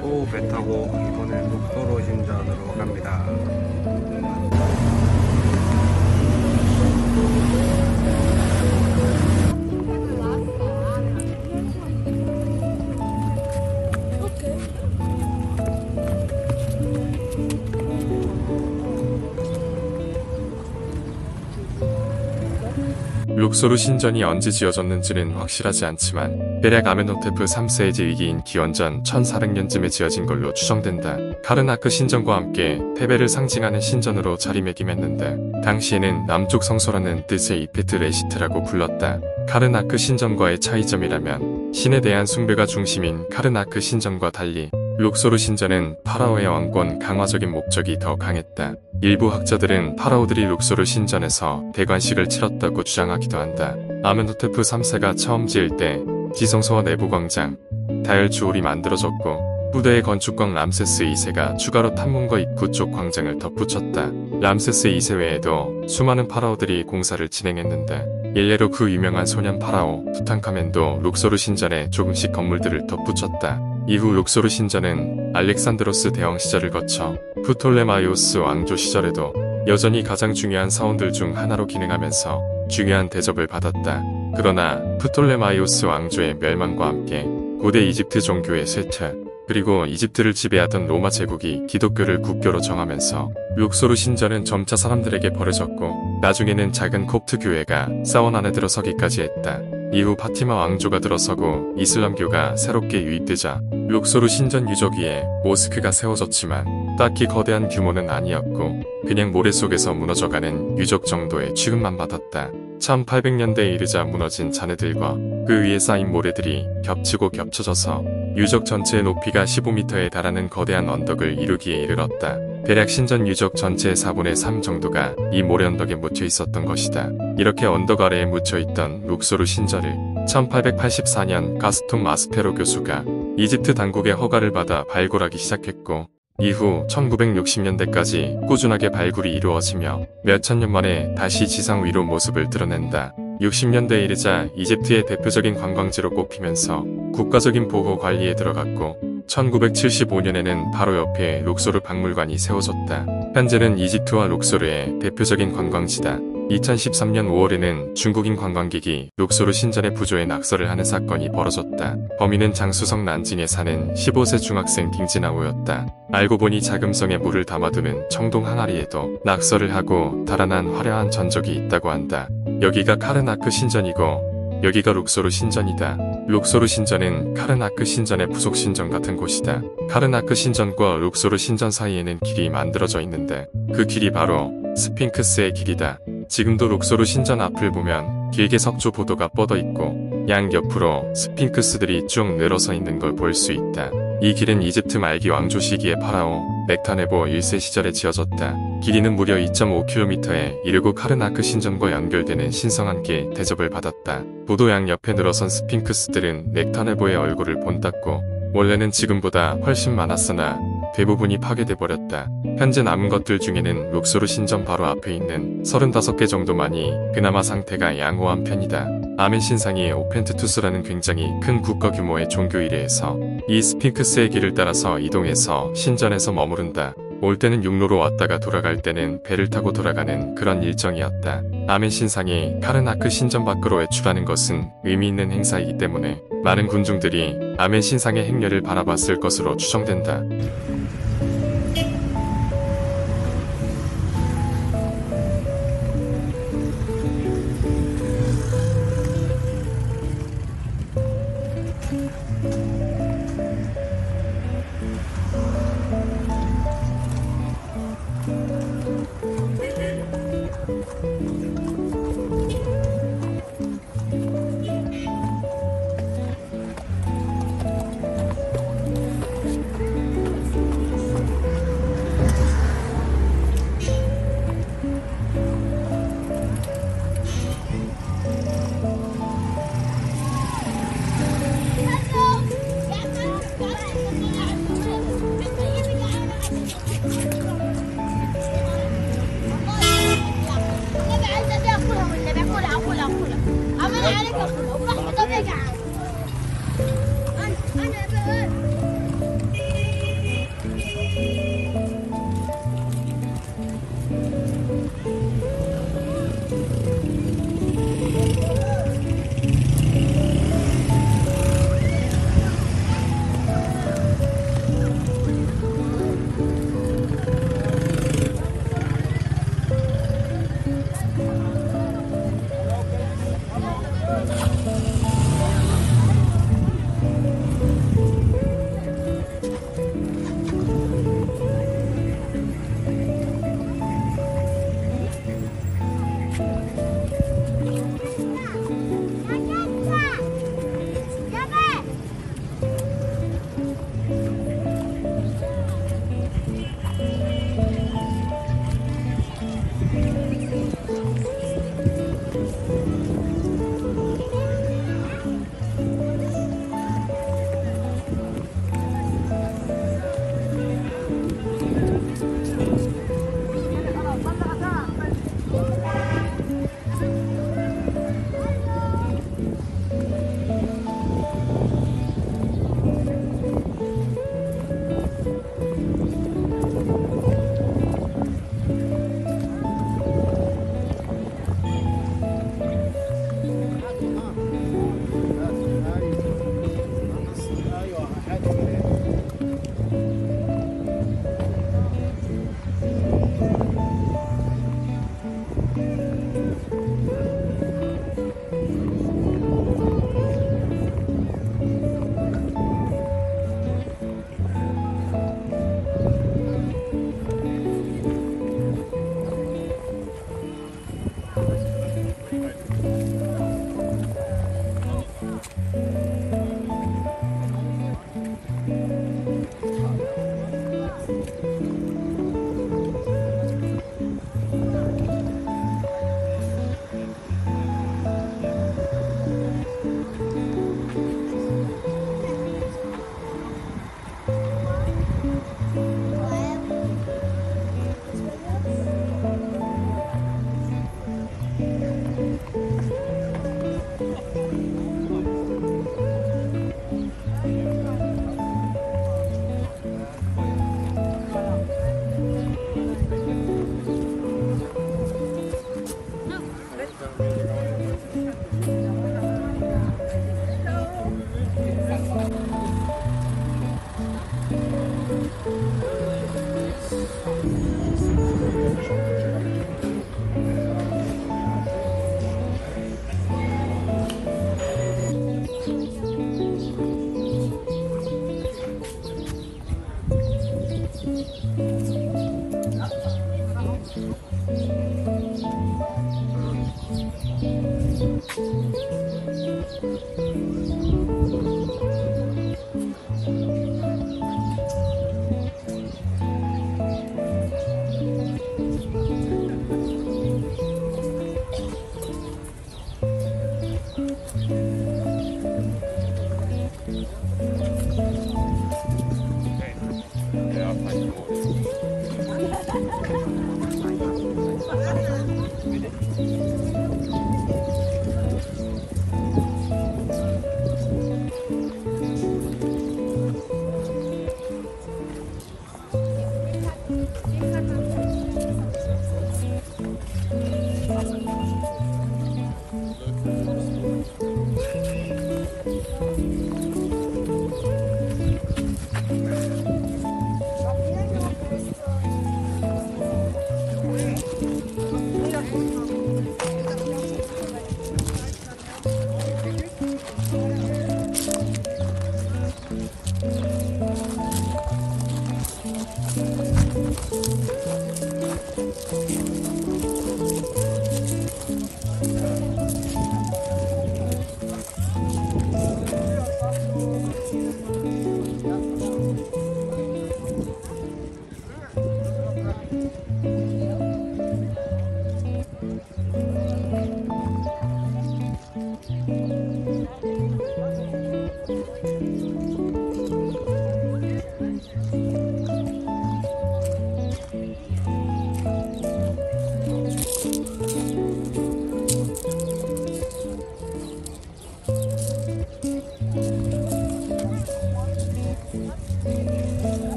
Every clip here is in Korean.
또 배 타고 이번엔 녹도로 신전으로 갑니다. 룩소르 신전이 언제 지어졌는지는 확실하지 않지만 대략 아멘호테프 3세의 제2기인 기원전 1400년쯤에 지어진 걸로 추정된다. 카르나크 신전과 함께 패배를 상징하는 신전으로 자리매김했는데 당시에는 남쪽 성소라는 뜻의 이페트 레시트라고 불렀다. 카르나크 신전과의 차이점이라면 신에 대한 숭배가 중심인 카르나크 신전과 달리 룩소르 신전은 파라오의 왕권 강화적인 목적이 더 강했다. 일부 학자들은 파라오들이 룩소르 신전에서 대관식을 치렀다고 주장하기도 한다. 아멘호테프 3세가 처음 지을 때 지성소와 내부 광장, 다혈주홀이 만들어졌고 후대의 건축광 람세스 2세가 추가로 탐문과 입구 쪽 광장을 덧붙였다. 람세스 2세 외에도 수많은 파라오들이 공사를 진행했는데 일례로 그 유명한 소년 파라오 투탕카멘도 룩소르 신전에 조금씩 건물들을 덧붙였다. 이후 룩소르 신전은 알렉산드로스 대왕 시절을 거쳐 프톨레마이오스 왕조 시절에도 여전히 가장 중요한 사원들 중 하나로 기능하면서 중요한 대접을 받았다. 그러나 프톨레마이오스 왕조의 멸망과 함께 고대 이집트 종교의 쇠퇴, 그리고 이집트를 지배하던 로마 제국이 기독교를 국교로 정하면서 룩소르 신전은 점차 사람들에게 버려졌고 나중에는 작은 콥트 교회가 사원 안에 들어서기까지 했다. 이후 파티마 왕조가 들어서고 이슬람교가 새롭게 유입되자 룩소르 신전 유적 위에 모스크가 세워졌지만 딱히 거대한 규모는 아니었고 그냥 모래 속에서 무너져가는 유적 정도의 취급만 받았다. 1800년대에 이르자 무너진 잔해들과 그 위에 쌓인 모래들이 겹치고 겹쳐져서 유적 전체의 높이가 15m에 달하는 거대한 언덕을 이루기에 이르렀다. 대략 신전 유적 전체의 4분의 3 정도가 이 모래 언덕에 묻혀 있었던 것이다. 이렇게 언덕 아래에 묻혀 있던 룩소르 신전을 1884년 가스통 마스페로 교수가 이집트 당국의 허가를 받아 발굴하기 시작했고 이후 1960년대까지 꾸준하게 발굴이 이루어지며 몇천 년 만에 다시 지상 위로 모습을 드러낸다. 60년대에 이르자 이집트의 대표적인 관광지로 꼽히면서 국가적인 보호 관리에 들어갔고 1975년에는 바로 옆에 룩소르 박물관이 세워졌다. 현재는 이집트와 룩소르의 대표적인 관광지다. 2013년 5월에는 중국인 관광객이 룩소르 신전의 부조에 낙서를 하는 사건이 벌어졌다. 범인은 장수성 난징에 사는 15세 중학생 딩지나오였다. 알고 보니 자금성에 물을 담아두는 청동 항아리에도 낙서를 하고 달아난 화려한 전적이 있다고 한다. 여기가 카르나크 신전이고 여기가 룩소르 신전이다. 룩소르 신전은 카르나크 신전의 부속 신전 같은 곳이다. 카르나크 신전과 룩소르 신전 사이에는 길이 만들어져 있는데 그 길이 바로 스핑크스의 길이다. 지금도 룩소르 신전 앞을 보면 길게 석조 보도가 뻗어 있고 양 옆으로 스핑크스들이 쭉 늘어서 있는 걸 볼 수 있다. 이 길은 이집트 말기 왕조 시기의 파라오 넥타네보 1세 시절에 지어졌다. 길이는 무려 2.5km에 이르고 카르나크 신전과 연결되는 신성한 길 대접을 받았다. 보도 양 옆에 늘어선 스핑크스들은 넥타네보의 얼굴을 본땄고 원래는 지금보다 훨씬 많았으나 대부분이 파괴돼 버렸다. 현재 남은 것들 중에는 룩소르 신전 바로 앞에 있는 35개 정도만이 그나마 상태가 양호한 편이다. 아멘 신상이 오펜트투스라는 굉장히 큰 국가 규모의 종교 의례에서 이 스핑크스의 길을 따라서 이동해서 신전에서 머무른다. 올 때는 육로로 왔다가 돌아갈 때는 배를 타고 돌아가는 그런 일정이었다. 아멘 신상이 카르나크 신전 밖으로 외출하는 것은 의미 있는 행사이기 때문에 많은 군중들이 아멘 신상의 행렬을 바라봤을 것으로 추정된다.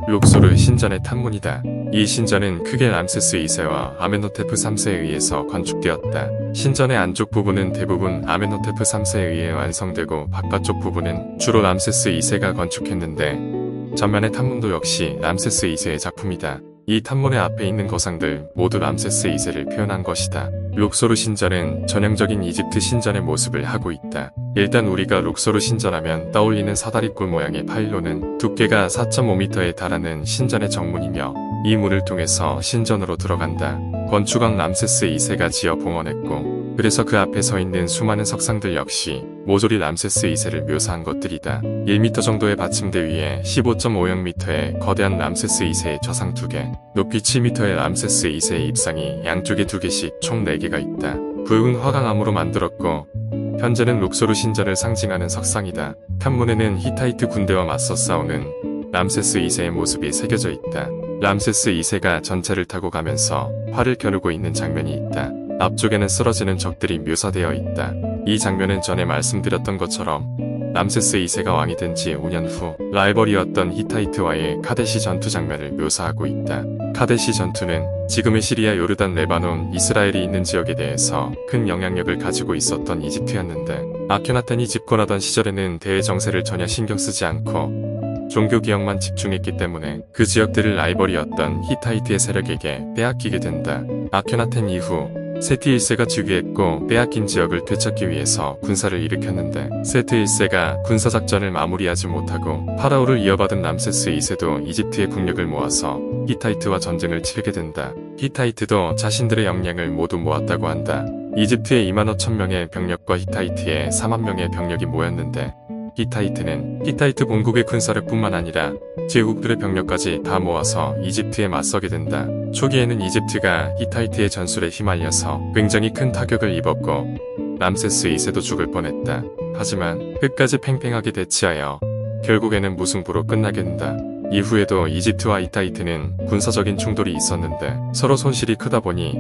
룩소르 신전의 탐문이다. 이 신전은 크게 람세스 2세와 아멘호테프 3세에 의해서 건축되었다. 신전의 안쪽 부분은 대부분 아멘호테프 3세에 의해 완성되고 바깥쪽 부분은 주로 람세스 2세가 건축했는데 전면의 탐문도 역시 람세스 2세의 작품이다. 이 탐문의 앞에 있는 거상들 모두 람세스 2세를 표현한 것이다. 룩소르 신전은 전형적인 이집트 신전의 모습을 하고 있다. 일단 우리가 룩소르 신전하면 떠올리는 사다리꼴 모양의 파일론은 두께가 4.5m에 달하는 신전의 정문이며 이 문을 통해서 신전으로 들어간다. 건축왕 람세스 2세가 지어 봉헌했고 그래서 그 앞에 서 있는 수많은 석상들 역시 모조리 람세스 2세를 묘사한 것들이다. 1m 정도의 받침대 위에 15.50m의 거대한 람세스 2세의 좌상 2개, 높이 7m의 람세스 2세의 입상이 양쪽에 2개씩 총 4개가 있다. 붉은 화강암으로 만들었고 현재는 룩소르 신전을 상징하는 석상이다. 탐문에는 히타이트 군대와 맞서 싸우는 람세스 2세의 모습이 새겨져 있다. 람세스 2세가 전차를 타고 가면서 활을 겨누고 있는 장면이 있다. 앞쪽에는 쓰러지는 적들이 묘사되어 있다. 이 장면은 전에 말씀드렸던 것처럼 람세스 2세가 왕이 된 지 5년 후 라이벌이었던 히타이트와의 카데시 전투 장면을 묘사하고 있다. 카데시 전투는 지금의 시리아, 요르단, 레바논, 이스라엘이 있는 지역에 대해서 큰 영향력을 가지고 있었던 이집트였는데, 아케나텐이 집권하던 시절에는 대외 정세를 전혀 신경 쓰지 않고 종교 개혁만 집중했기 때문에 그 지역들을 라이벌이었던 히타이트의 세력에게 빼앗기게 된다. 아케나텐 이후 세티 1세가 즉위했고 빼앗긴 지역을 되찾기 위해서 군사를 일으켰는데, 세트 1세가 군사작전을 마무리하지 못하고 파라오를 이어받은 람세스 2세도 이집트의 국력을 모아서 히타이트와 전쟁을 치르게 된다. 히타이트도 자신들의 역량을 모두 모았다고 한다. 이집트의 2만 5천 명의 병력과 히타이트의 4만 명의 병력이 모였는데, 히타이트는 히타이트 본국의 군사력뿐만 아니라 제국들의 병력까지 다 모아서 이집트에 맞서게 된다. 초기에는 이집트가 히타이트의 전술에 휘말려서 굉장히 큰 타격을 입었고 람세스 2세도 죽을 뻔했다. 하지만 끝까지 팽팽하게 대치하여 결국에는 무승부로 끝나게 된다. 이후에도 이집트와 히타이트는 군사적인 충돌이 있었는데 서로 손실이 크다 보니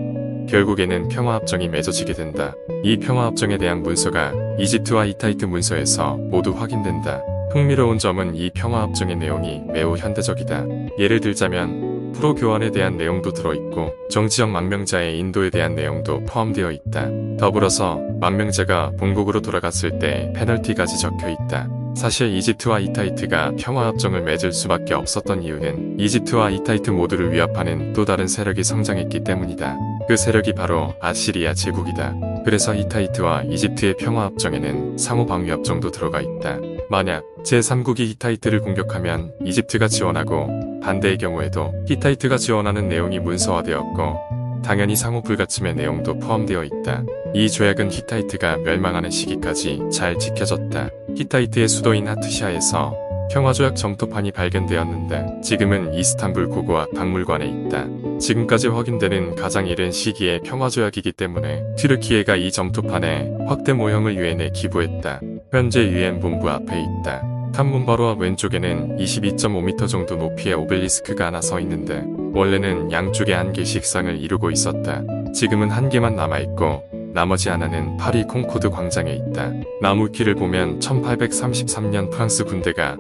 결국에는 평화합정이 맺어지게 된다. 이 평화합정에 대한 문서가 이집트와 히타이트 문서에서 모두 확인된다. 흥미로운 점은 이 평화합정의 내용이 매우 현대적이다. 예를 들자면 프로 교환에 대한 내용도 들어있고 정치적 망명자의 인도에 대한 내용도 포함되어 있다. 더불어서 망명자가 본국으로 돌아갔을 때 페널티까지 적혀있다. 사실 이집트와 히타이트가 평화합정을 맺을 수밖에 없었던 이유는 이집트와 히타이트 모두를 위협하는 또 다른 세력이 성장했기 때문이다. 그 세력이 바로 아시리아 제국이다. 그래서 히타이트와 이집트의 평화합정에는 상호방위협정도 들어가 있다. 만약 제3국이 히타이트를 공격하면 이집트가 지원하고, 반대의 경우에도 히타이트가 지원하는 내용이 문서화되었고 당연히 상호 불가침의 내용도 포함되어 있다. 이 조약은 히타이트가 멸망하는 시기까지 잘 지켜졌다. 히타이트의 수도인 하트샤에서 평화조약 점토판이 발견되었는데 지금은 이스탄불 고고학 박물관에 있다. 지금까지 확인되는 가장 이른 시기의 평화조약이기 때문에 튀르키예가 이 점토판에 확대 모형을 유엔에 기부했다. 현재 유엔 본부 앞에 있다. 탐문 바로 앞 왼쪽에는 22.5m 정도 높이의 오벨리스크가 하나 서 있는데 원래는 양쪽에 한 개씩 상을 이루고 있었다. 지금은 한 개만 남아있고 나머지 하나는 파리 콩코드 광장에 있다. 나무키를 보면 1833년 프랑스 군대가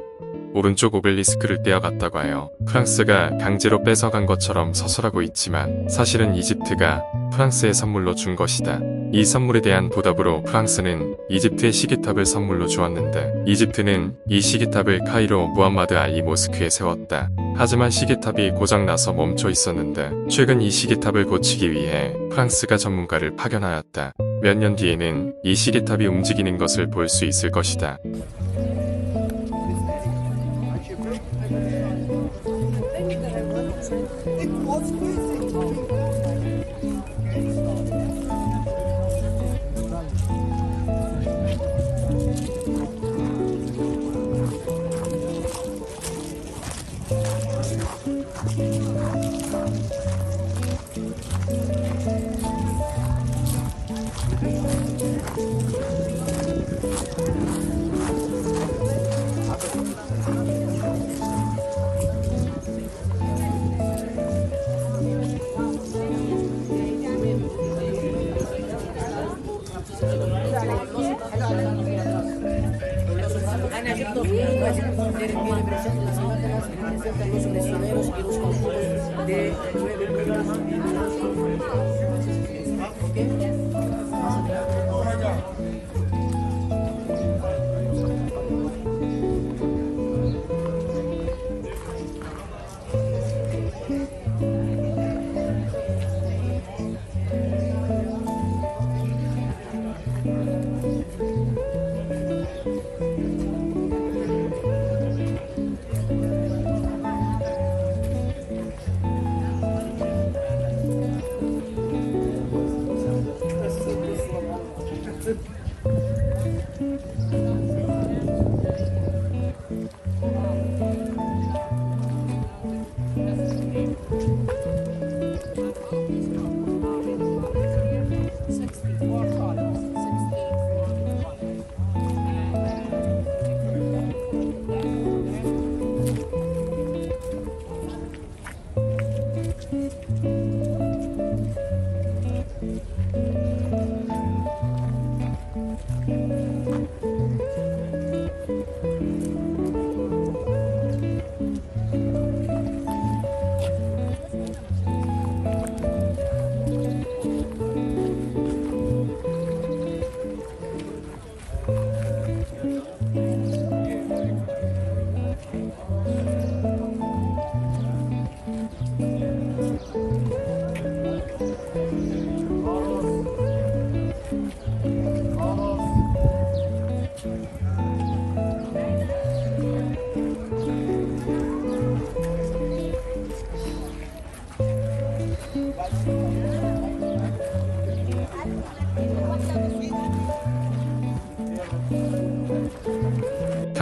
오른쪽 오벨리스크를 떼어갔다고 하여 프랑스가 강제로 뺏어간 것처럼 서술하고 있지만 사실은 이집트가 프랑스의 선물로 준 것이다. 이 선물에 대한 보답으로 프랑스는 이집트의 시계탑을 선물로 주었는데 이집트는 이 시계탑을 카이로 무함마드 알리 모스크에 세웠다. 하지만 시계탑이 고장나서 멈춰 있었는데 최근 이 시계탑을 고치기 위해 프랑스가 전문가를 파견하였다. 몇 년 뒤에는 이 시계탑이 움직이는 것을 볼 수 있을 것이다.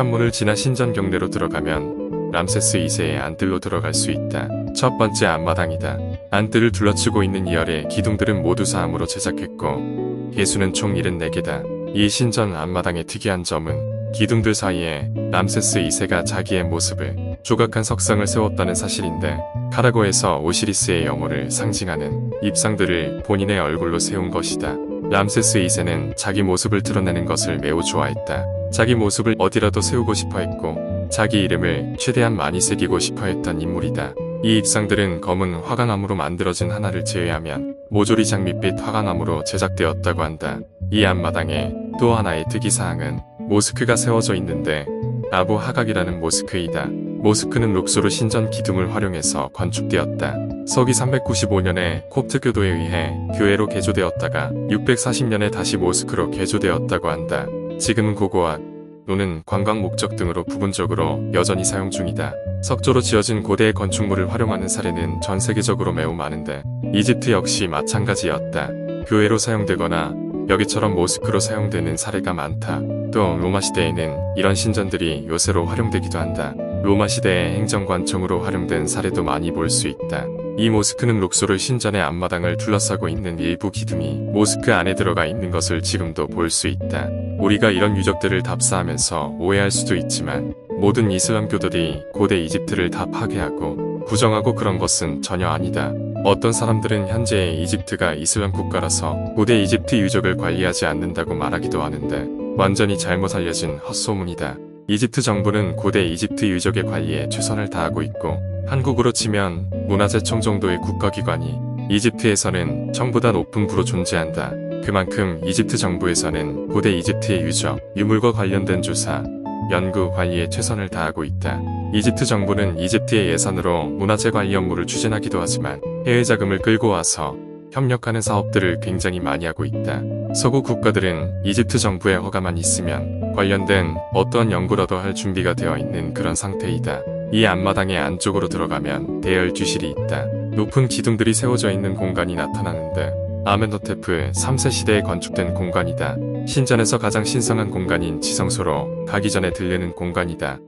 탐문을 지나 신전 경내로 들어가면 람세스 2세의 안뜰로 들어갈 수 있다. 첫 번째 앞마당이다. 안뜰을 둘러치고 있는 2열의 기둥들은 모두 사암으로 제작했고 개수는 총 74개다. 이 신전 앞마당의 특이한 점은 기둥들 사이에 람세스 2세가 자기의 모습을 조각한 석상을 세웠다는 사실인데 카라고에서 오시리스의 영혼을 상징하는 입상들을 본인의 얼굴로 세운 것이다. 람세스 2세는 자기 모습을 드러내는 것을 매우 좋아했다. 자기 모습을 어디라도 세우고 싶어 했고 자기 이름을 최대한 많이 새기고 싶어 했던 인물이다. 이 입상들은 검은 화강암으로 만들어진 하나를 제외하면 모조리 장밋빛 화강암으로 제작되었다고 한다. 이 앞마당에 또 하나의 특이사항은 모스크가 세워져 있는데 나부 하각이라는 모스크이다. 모스크는 룩소르 신전 기둥을 활용해서 건축되었다. 서기 395년에 콥트 교도에 의해 교회로 개조되었다가 640년에 다시 모스크로 개조되었다고 한다. 지금은 고고학 또는 관광 목적 등으로 부분적으로 여전히 사용 중이다. 석조로 지어진 고대의 건축물을 활용하는 사례는 전 세계적으로 매우 많은데 이집트 역시 마찬가지였다. 교회로 사용되거나 여기처럼 모스크로 사용되는 사례가 많다. 또 로마 시대에는 이런 신전들이 요새로 활용되기도 한다. 로마 시대의 행정관청으로 활용된 사례도 많이 볼 수 있다. 이 모스크는 룩소르 신전의 앞마당을 둘러싸고 있는 일부 기둥이 모스크 안에 들어가 있는 것을 지금도 볼 수 있다. 우리가 이런 유적들을 답사하면서 오해할 수도 있지만 모든 이슬람교들이 고대 이집트를 다 파괴하고 부정하고 그런 것은 전혀 아니다. 어떤 사람들은 현재의 이집트가 이슬람 국가라서 고대 이집트 유적을 관리하지 않는다고 말하기도 하는데 완전히 잘못 알려진 헛소문이다. 이집트 정부는 고대 이집트 유적의 관리에 최선을 다하고 있고 한국으로 치면 문화재청 정도의 국가기관이 이집트에서는 청보다 높은 부로 존재한다. 그만큼 이집트 정부에서는 고대 이집트의 유적, 유물과 관련된 조사, 연구, 관리에 최선을 다하고 있다. 이집트 정부는 이집트의 예산으로 문화재 관리 업무를 추진하기도 하지만 해외 자금을 끌고 와서 협력하는 사업들을 굉장히 많이 하고 있다. 서구 국가들은 이집트 정부의 허가만 있으면 관련된 어떠한 연구라도 할 준비가 되어 있는 그런 상태이다. 이 앞마당의 안쪽으로 들어가면 대열 주실이 있다. 높은 기둥들이 세워져 있는 공간이 나타나는데 아멘호테프 3세 시대에 건축된 공간이다. 신전에서 가장 신성한 공간인 지성소로 가기 전에 들르는 공간이다.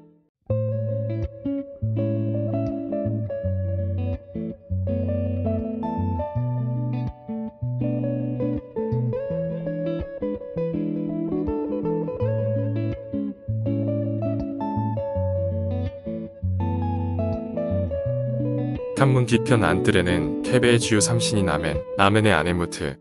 탐문 뒤편 안뜰에는 케베의 주요 삼신인 아멘의 아내 무트,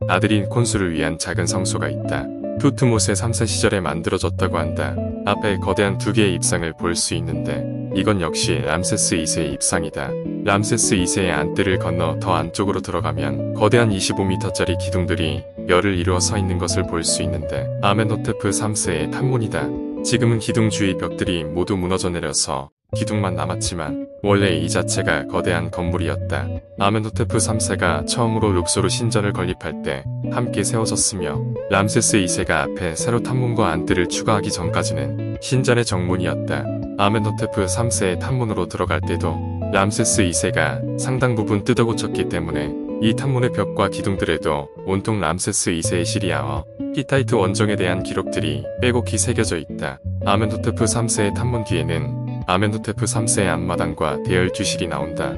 아들인 콘수를 위한 작은 성소가 있다. 투트모스의 3세 시절에 만들어졌다고 한다. 앞에 거대한 두 개의 입상을 볼 수 있는데 이건 역시 람세스 2세의 입상이다. 람세스 2세의 안뜰을 건너 더 안쪽으로 들어가면 거대한 25m짜리 기둥들이 열을 이루어 서 있는 것을 볼 수 있는데 아멘호테프 3세의 탐문이다. 지금은 기둥 주위 벽들이 모두 무너져 내려서 기둥만 남았지만 원래 이 자체가 거대한 건물이었다. 아멘호테프 3세가 처음으로 룩소르 신전을 건립할 때 함께 세워졌으며 람세스 2세가 앞에 새로 탐문과 안뜰을 추가하기 전까지는 신전의 정문이었다. 아멘호테프 3세의 탐문으로 들어갈 때도 람세스 2세가 상당 부분 뜯어고쳤기 때문에 이 탐문의 벽과 기둥들에도 온통 람세스 2세의 시리아어, 히타이트 원정에 대한 기록들이 빼곡히 새겨져 있다. 아멘호테프 3세의 탐문 뒤에는 아멘호테프 3세의 앞마당과 대열 주실이 나온다.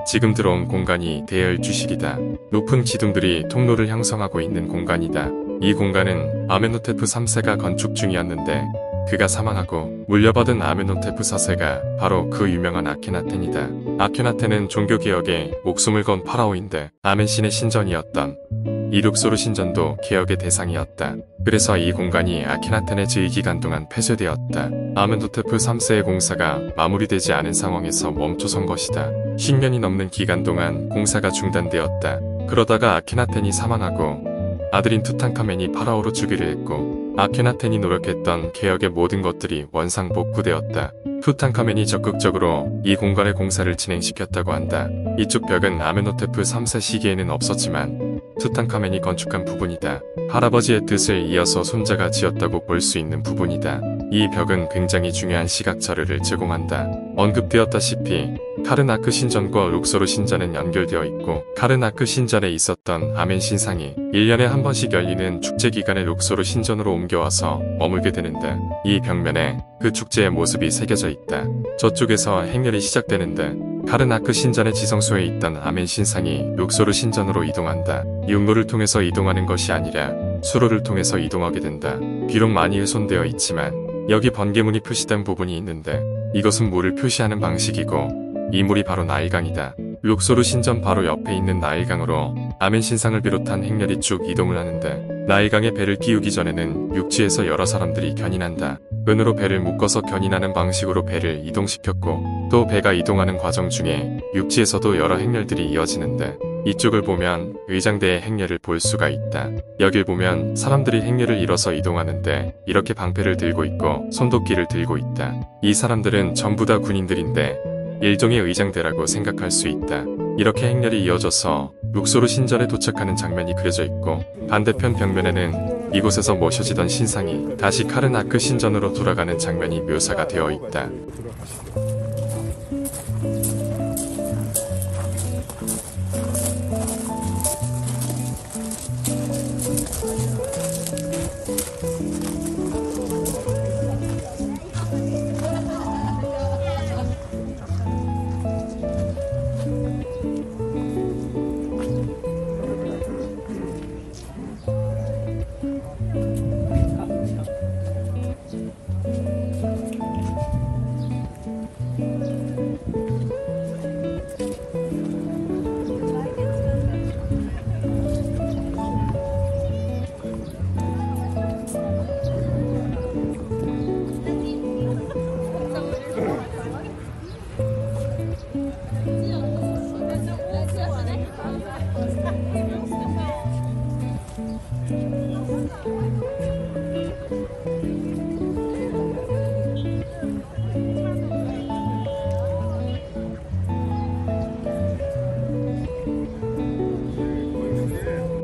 지금 들어온 공간이 대열 주실이다. 높은 기둥들이 통로를 형성하고 있는 공간이다. 이 공간은 아멘호테프 3세가 건축 중이었는데 그가 사망하고 물려받은 아멘호테프 4세가 바로 그 유명한 아케나텐이다. 아케나텐은 종교개혁에 목숨을 건 파라오인데 아멘신의 신전이었던 이 룩소르 신전도 개혁의 대상이었다. 그래서 이 공간이 아케나텐의 지휘기간 동안 폐쇄되었다. 아멘호테프 3세의 공사가 마무리되지 않은 상황에서 멈춰선 것이다. 10년이 넘는 기간 동안 공사가 중단되었다. 그러다가 아케나텐이 사망하고 아들인 투탕카멘이 파라오로 즉위를 했고 아케나텐이 노력했던 개혁의 모든 것들이 원상복구되었다. 투탕카멘이 적극적으로 이 공간의 공사를 진행시켰다고 한다. 이쪽 벽은 아멘호테프 3세 시기에는 없었지만 투탕카멘이 건축한 부분이다. 할아버지의 뜻을 이어서 손자가 지었다고 볼 수 있는 부분이다. 이 벽은 굉장히 중요한 시각 자료를 제공한다. 언급되었다시피 카르나크 신전과 룩소르 신전은 연결되어 있고 카르나크 신전에 있었던 아멘 신상이 1년에 한 번씩 열리는 축제 기간에 룩소르 신전으로 옮겨와서 머물게 되는데 이 벽면에 그 축제의 모습이 새겨져 있다. 저쪽에서 행렬이 시작되는데 카르나크 신전의 지성소에 있던 아멘 신상이 룩소르 신전으로 이동한다. 육로를 통해서 이동하는 것이 아니라 수로를 통해서 이동하게 된다. 비록 많이 훼손되어 있지만 여기 번개문이 표시된 부분이 있는데 이것은 물을 표시하는 방식이고 이 물이 바로 나일강이다. 룩소르 신전 바로 옆에 있는 나일강으로 아멘 신상을 비롯한 행렬이 쭉 이동을 하는데 나일강에 배를 띄우기 전에는 육지에서 여러 사람들이 견인한다. 끈으로 배를 묶어서 견인하는 방식으로 배를 이동시켰고 또 배가 이동하는 과정 중에 육지에서도 여러 행렬들이 이어지는데 이쪽을 보면 의장대의 행렬을 볼 수가 있다. 여길 보면 사람들이 행렬을 이뤄서 이동하는데 이렇게 방패를 들고 있고 손도끼를 들고 있다. 이 사람들은 전부 다 군인들인데 일종의 의장대라고 생각할 수 있다. 이렇게 행렬이 이어져서 룩소르 신전에 도착하는 장면이 그려져 있고 반대편 벽면에는 이곳에서 모셔지던 신상이 다시 카르나크 신전으로 돌아가는 장면이 묘사가 되어 있다.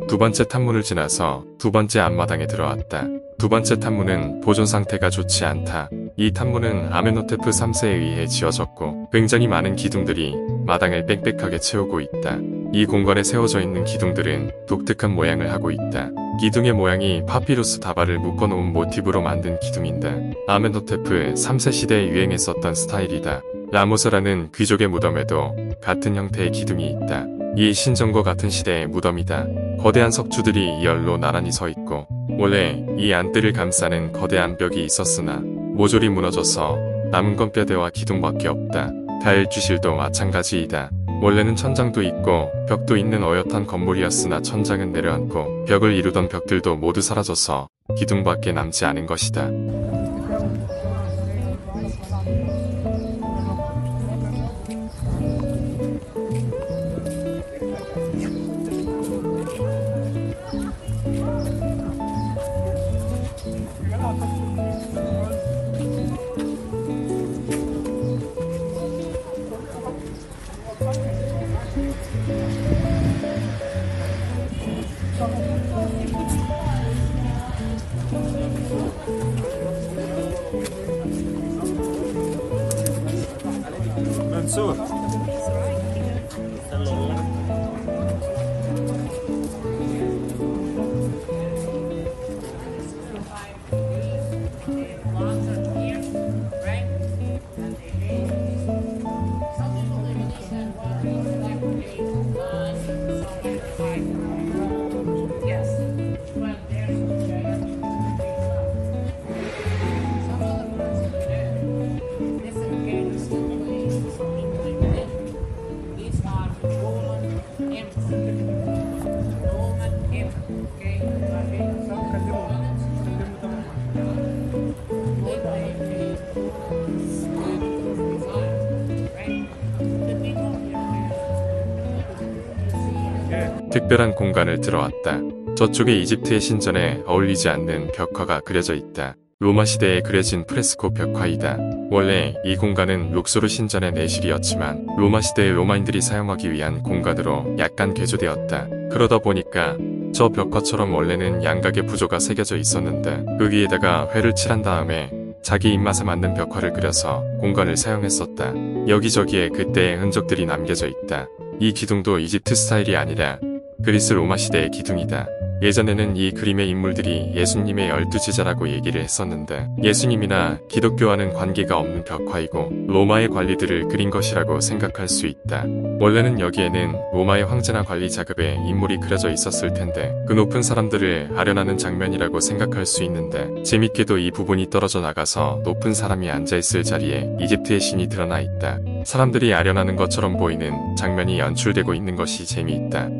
두 번째 탐문을 지나서 두 번째 앞마당에 들어왔다. 두 번째 탐문은 보존 상태가 좋지 않다. 이 탐문은 아멘호테프 3세에 의해 지어졌고 굉장히 많은 기둥들이 마당을 빽빽하게 채우고 있다. 이 공간에 세워져 있는 기둥들은 독특한 모양을 하고 있다. 기둥의 모양이 파피루스 다발을 묶어놓은 모티브로 만든 기둥인데 아멘호테프 3세 시대에 유행했었던 스타일이다. 라모스라는 귀족의 무덤에도 같은 형태의 기둥이 있다. 이 신전과 같은 시대의 무덤이다. 거대한 석주들이 이열로 나란히 서 있고 원래 이 안뜰을 감싸는 거대한 벽이 있었으나 모조리 무너져서 남은 건 뼈대와 기둥밖에 없다. 다일주실도 마찬가지이다. 원래는 천장도 있고 벽도 있는 어엿한 건물이었으나 천장은 내려앉고 벽을 이루던 벽들도 모두 사라져서 기둥밖에 남지 않은 것이다. منصور 특별한 공간을 들어왔다. 저쪽에 이집트의 신전에 어울리지 않는 벽화가 그려져 있다. 로마 시대에 그려진 프레스코 벽화이다. 원래 이 공간은 룩소르 신전의 내실이었지만 로마 시대의 로마인들이 사용하기 위한 공간으로 약간 개조되었다. 그러다 보니까 저 벽화처럼 원래는 양각의 부조가 새겨져 있었는데 그 위에다가 회를 칠한 다음에 자기 입맛에 맞는 벽화를 그려서 공간을 사용했었다. 여기저기에 그때의 흔적들이 남겨져 있다. 이 기둥도 이집트 스타일이 아니라 그리스 로마 시대의 기둥이다. 예전에는 이 그림의 인물들이 예수님의 12제자라고 얘기를 했었는데 예수님이나 기독교와는 관계가 없는 벽화이고 로마의 관리들을 그린 것이라고 생각할 수 있다. 원래는 여기에는 로마의 황제나 관리 자급의 인물이 그려져 있었을 텐데 그 높은 사람들을 아련하는 장면이라고 생각할 수 있는데 재밌게도 이 부분이 떨어져 나가서 높은 사람이 앉아있을 자리에 이집트의 신이 드러나 있다. 사람들이 아련하는 것처럼 보이는 장면이 연출되고 있는 것이 재미있다.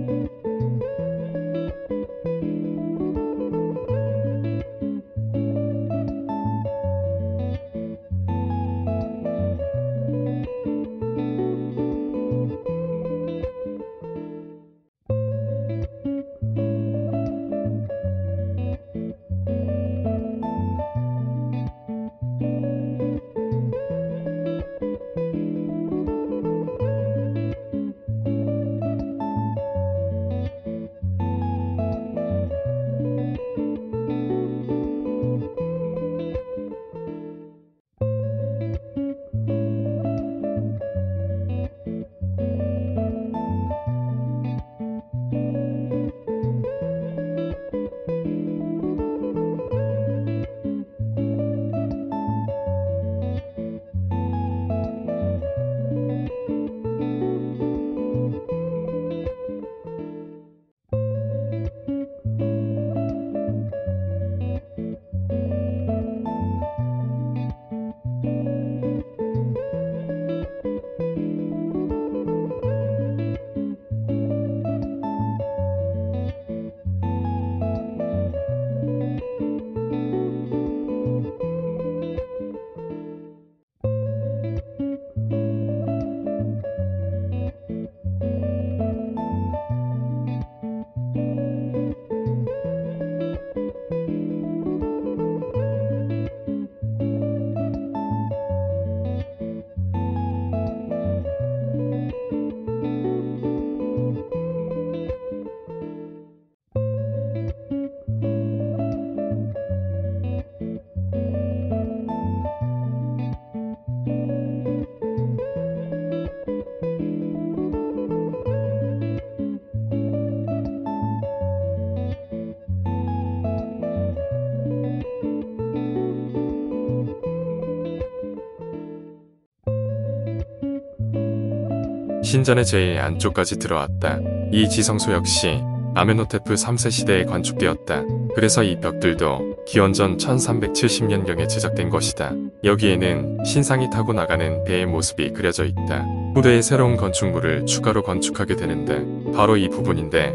신전의 제일 안쪽까지 들어왔다. 이 지성소 역시 아멘호테프 3세 시대에 건축되었다. 그래서 이 벽들도 기원전 1370년경에 제작된 것이다. 여기에는 신상이 타고 나가는 배의 모습이 그려져 있다. 후대에 새로운 건축물을 추가로 건축하게 되는데 바로 이 부분인데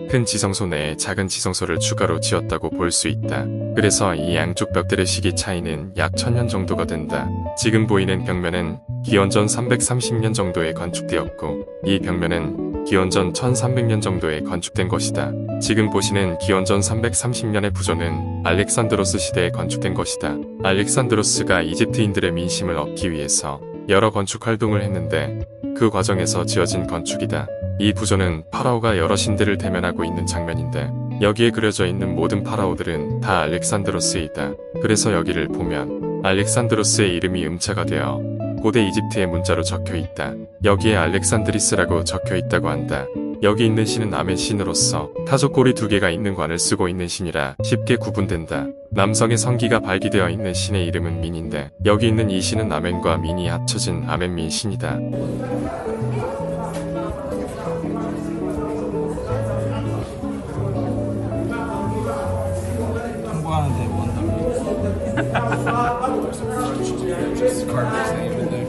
큰 지성소 내에 작은 지성소를 추가로 지었다고 볼 수 있다. 그래서 이 양쪽 벽들의 시기 차이는 약 1000년 정도가 된다. 지금 보이는 벽면은 기원전 330년 정도에 건축되었고 이 벽면은 기원전 1300년 정도에 건축된 것이다. 지금 보시는 기원전 330년의 부조는 알렉산드로스 시대에 건축된 것이다. 알렉산드로스가 이집트인들의 민심을 얻기 위해서 여러 건축 활동을 했는데 그 과정에서 지어진 건축이다. 이 부조는 파라오가 여러 신들을 대면하고 있는 장면인데 여기에 그려져 있는 모든 파라오들은 다 알렉산드로스이다. 그래서 여기를 보면 알렉산드로스의 이름이 음차가 되어 고대 이집트의 문자로 적혀 있다. 여기에 알렉산드리스라고 적혀 있다고 한다. 여기 있는 신은 아멘 신으로서 타조꼬리 2개가 있는 관을 쓰고 있는 신이라 쉽게 구분된다. 남성의 성기가 발기되어 있는 신의 이름은 민인데 여기 있는 이 신은 아멘과 민이 합쳐진 아멘민 신이다. 통보하는데 원답니다. Just Carter's name in there.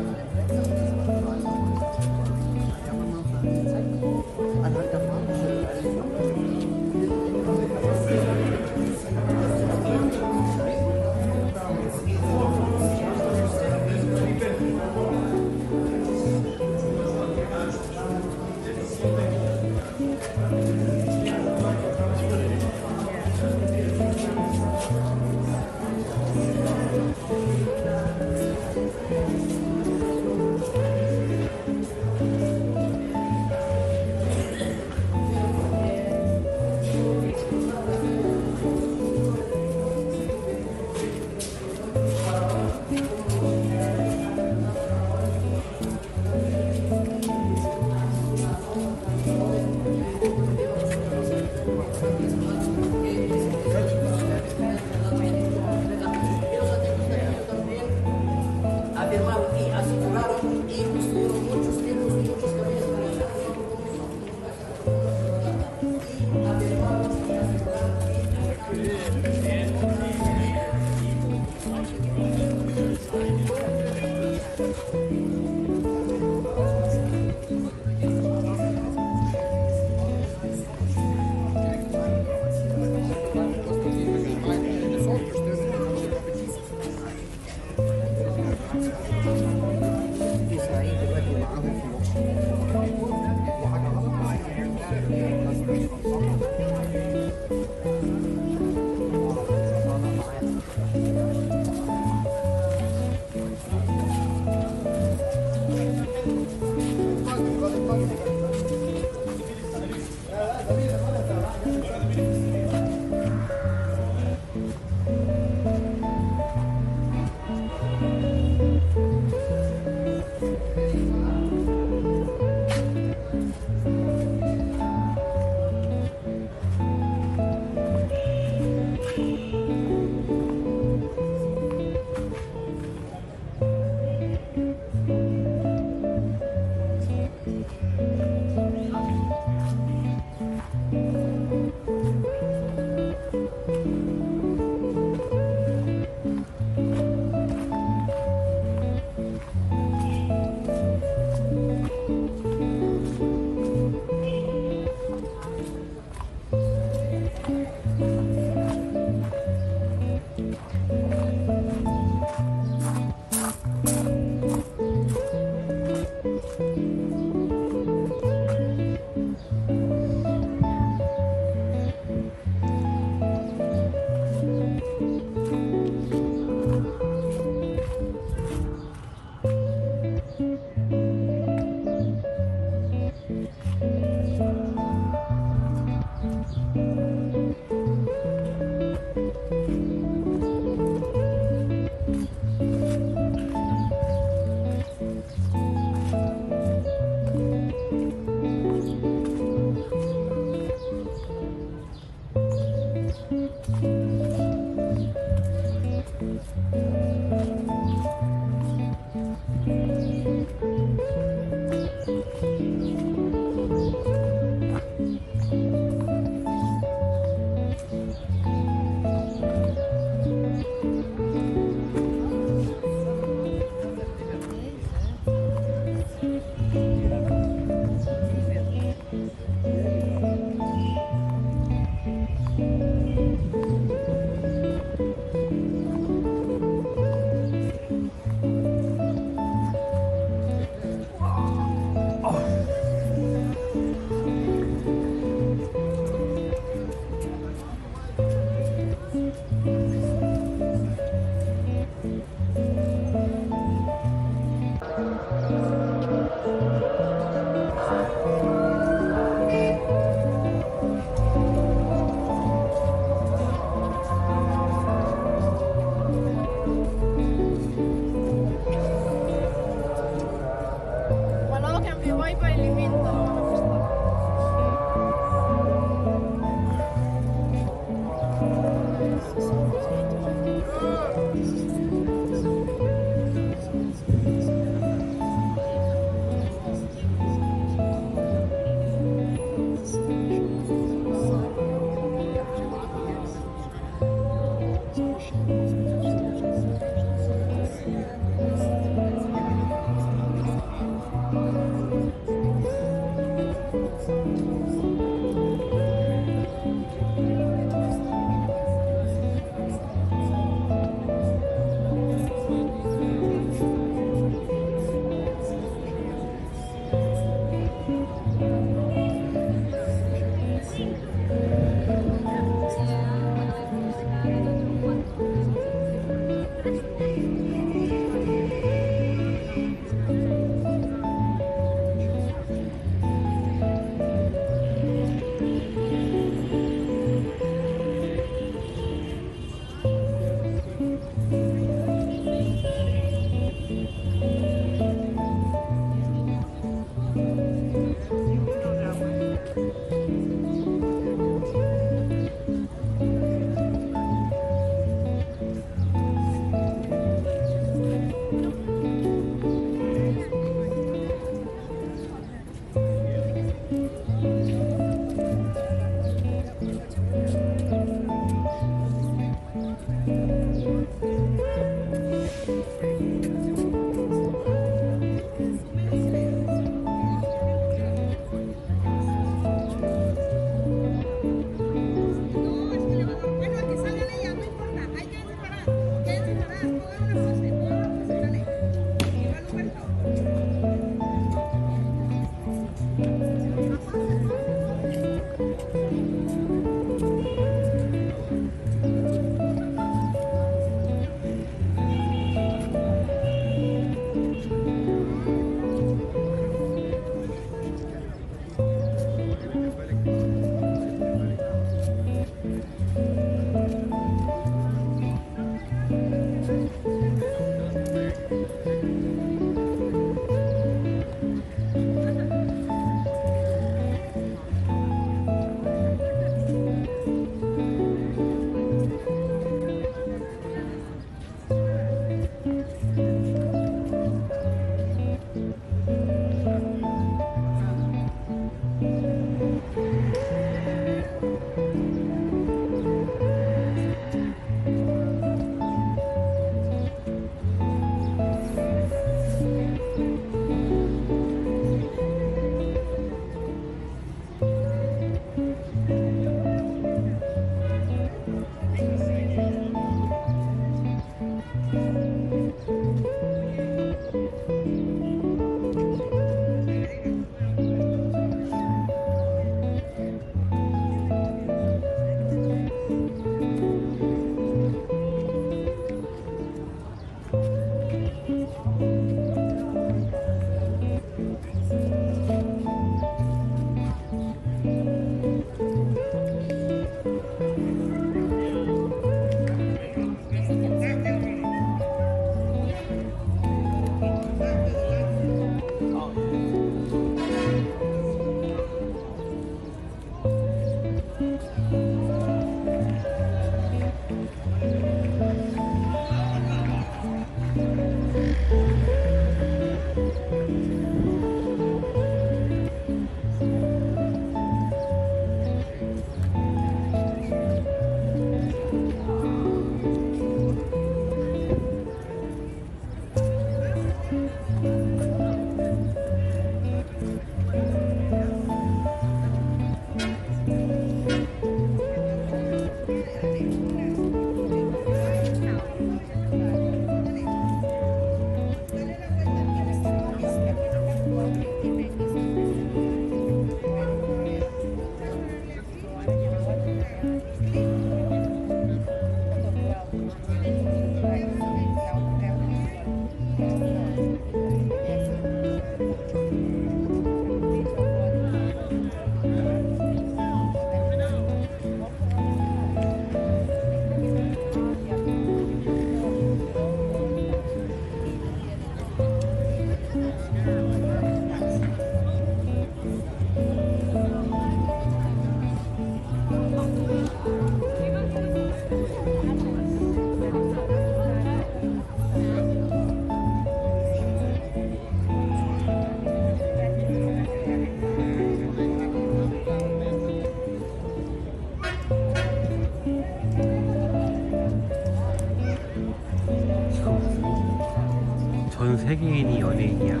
전 세계인이 연예인이야.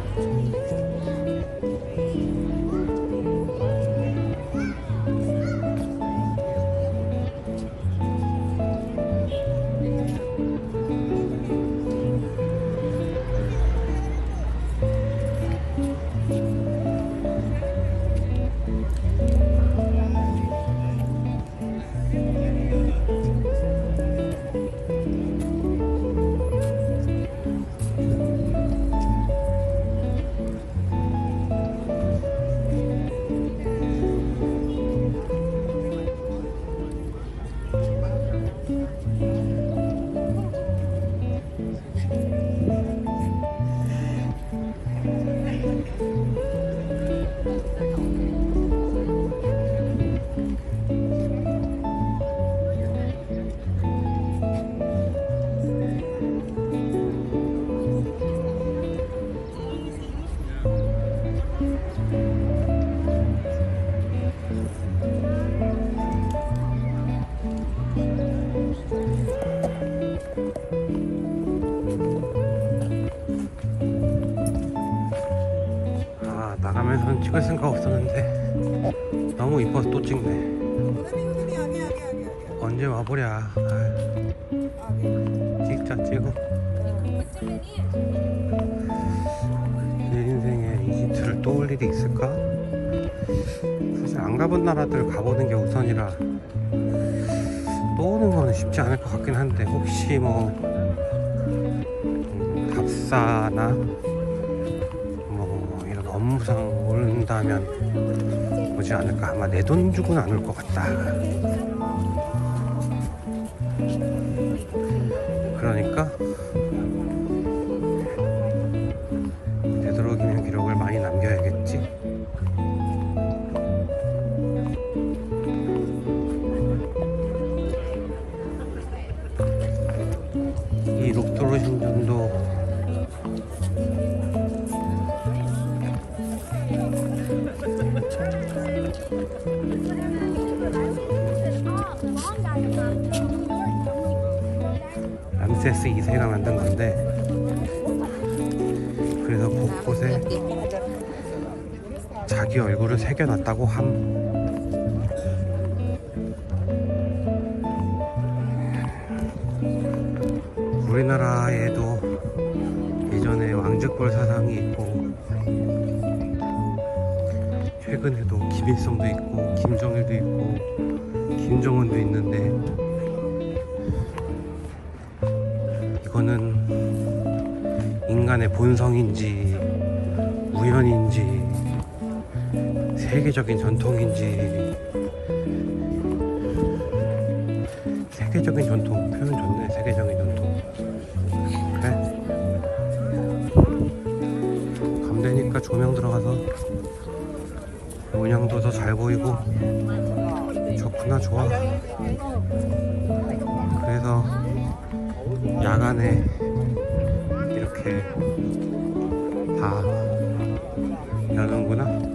나가면서는 찍을 생각 없었는데 너무 이뻐서 또 찍네. 언제 와보랴. 찍자 찍어. 내 인생에 이집트를 또 올 일이 있을까? 사실 안 가본 나라들 가보는 게 우선이라 또 오는 거는 쉽지 않을 것 같긴 한데, 혹시 뭐 답사나 뭐 이런 업무상 오른다면 오지 않을까. 아마 내 돈 주고는 안 올 것 같다. 그러니까 되도록이면 기록을 많이 남겨야겠지. 이 룩도르 신전도 람세스 2세가 만든 건데, 그래서 곳곳에 자기 얼굴을 새겨놨다고 함. 우리나라에도 예전에 왕즉볼 사상이 있고, 최근에도 김일성도 있고 김정일도 있고 김정은도 있는데, 이거는 인간의 본성인지 우연인지 세계적인 전통인지. 세계적인 전통 표현 좋네. 세계적인 전통. 그래, 감되니까 조명 들어가서 문양도 더 잘 보이고 좋구나. 좋아. 그래서 야간에 이렇게 다 여는구나.